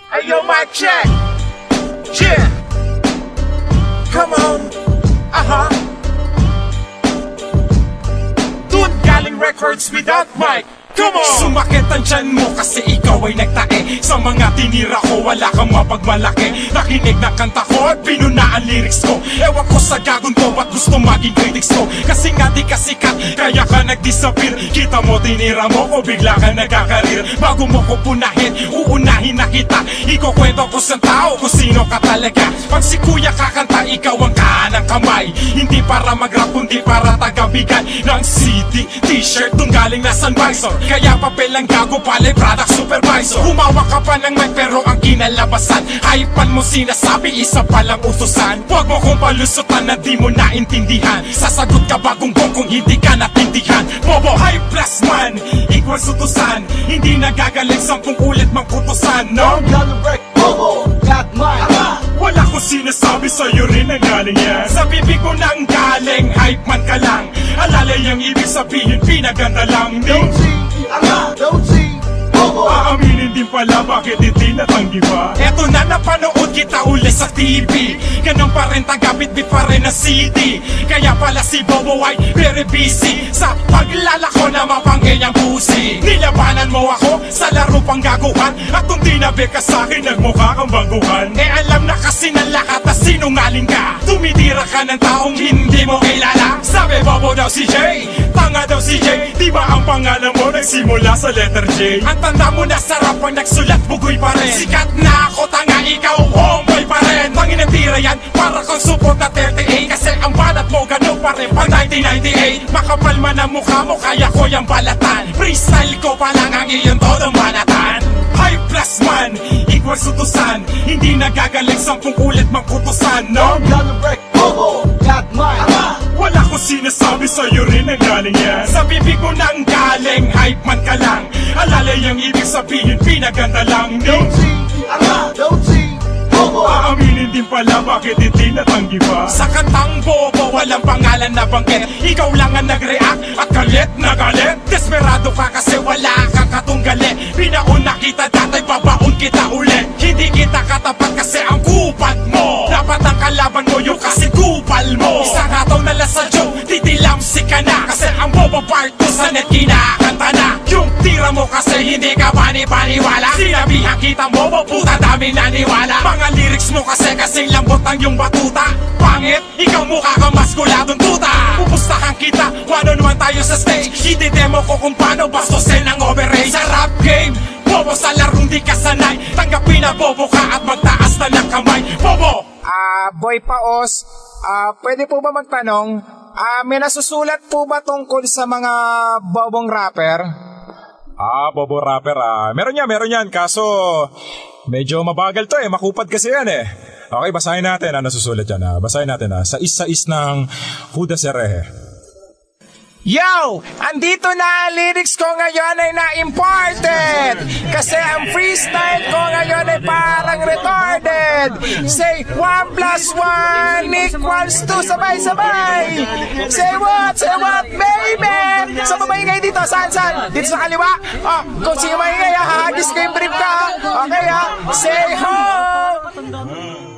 Ayo, mic check. Yeah. Come on. Dude, galing records without mic. Come on! Sumakit ang tiyan mo kasi ikaw ay nagtae. Sa mga tinira ko wala kang mapagmalaki. Nakinig na kanta ko at binuna ang lyrics ko. Ewan ko sa gagon ko ba't gusto maging critics ko. Kasi nga di ka sikat kaya ka nag-disappear. Kita mo tinira mo o bigla ka nagkakarir. Bago mo ko punahin, uunahin na kita. Ikukwento ko sa tao kung sino ka talaga. Pag si kuya kakanta ikaw ang kanang kamay. Hindi para mag-rap kundi para tagabigan ng CD, t-shirt dun galing na Sunvisor. Kaya papel ang gago pala product supervisor. Humawak ka pa ng mic pero ang kinalabasan hypean mo sinasabi isa palang utusan. Huwag mo kong palusutan na di mo naintindihan. Sasagot ka bagong gong kung hindi ka natindihan. Bobo, hype plus man equals utusan. Hindi nagagaling 10 ulit mang kutusan. No? Bobo, got mine. Wala ko sinasabi sa'yo rin ang galing yan. Sa bibig ko nang galing, hype man ka lang. Alalay ang ibig sabihin, pinaganda lang. Don't see, don't see. Bobo, Aaminin din pala bakit hindi natanggi pa. Eto na napanood kita uli sa TV. Ganun pa rin tagabit-bit pa rin na CD. Kaya pala si Bobo ay very busy sa paglalako na mapangin ang pusi. Nilabanan mo ako sa laro pang gaguhan. At kung di nabi ka sa'kin nagmukha kang baguhan. Alam na kasi ng lahat na sinungaling ka. Tumitira ka ng taong hindi mo kilala. Sabi Bobo daw si Jay, tanga daw si Jay. Di ba ang pangalan mo nagsimula sa letter J? Ang tanda mo na sarap pag nagsulat bugoy pa rin. Sikat na ako, tanga ikaw, homeboy pa rin. Tangin ang tira yan, para kang support na 38. Kasi ang balat mo ganun pa rin pag 1998. Makapal man ang mukha mo, kaya ko yung balatan. Freestyle ko pa lang ang iyong todong banatan. Hype plus man, equals utusan. Hindi nagagaling 10 ulit mang kutusan. No? Bobo, got mine. Wala ko sinasabi sa'yo rin ang galing yan. Sa bibig ko nang galing, hype man ka lang. Alalay ang ibig sabihin, pinaganda lang. Don't see, don't see. Bobo, Aaminin din pala bakit hindi natanggi pa. Sa kantang Bobo, walang pangalan na banggit. Ikaw lang ang nag-react at galit na galit. Desperado ka kasi wala kang katunggalit. Pinauna kita dati, babaon kita ulit. Hindi kita katapat kasi ang kupad mo. Dapat ang kalaban mo yung kasi kupal mo. Isang hataw na lang sa joke, titilamsi ka na. Kasi ang Bobo part 2 sa net kinakanta na. Yung tira mo kasi hindi ka paniwala. Sinabihan kita Bobo, puta dami naniwala. Mga lyrics mo kasi kasing lambot ang yung batuta. Pangit, ikaw mukha kang maskuladong tuta. Pupustahan kita, one-on-one tayo sa stage. Ididemo ko kung paano bastusin ang overrate. Sa rap game, Bobo sa larong di ka sanay. Tanggapin na Bobo ka at magtaas na ng kamay. Bobo! Boy Paos, pwede po ba magtanong? May nasusulat po ba tungkol sa mga bobong rapper? Bobo rapper Meron yan, kaso medyo mabagal to makupad kasi yan Okay, basahin natin ano susulat yan Basahin natin sa is ng Huda Serehe. Yo! Andito na ang lyrics ko ngayon ay na-imported! Kasi ang freestyle ko ngayon ay parang retarded! Say 1 plus 1 equals 2 sabay-sabay! Say what, baby! Saan ba maingay dito? Saan? Dito sa kaliwa? Kung sino maingay hahagis ko yung brief ka! Okay Say ho!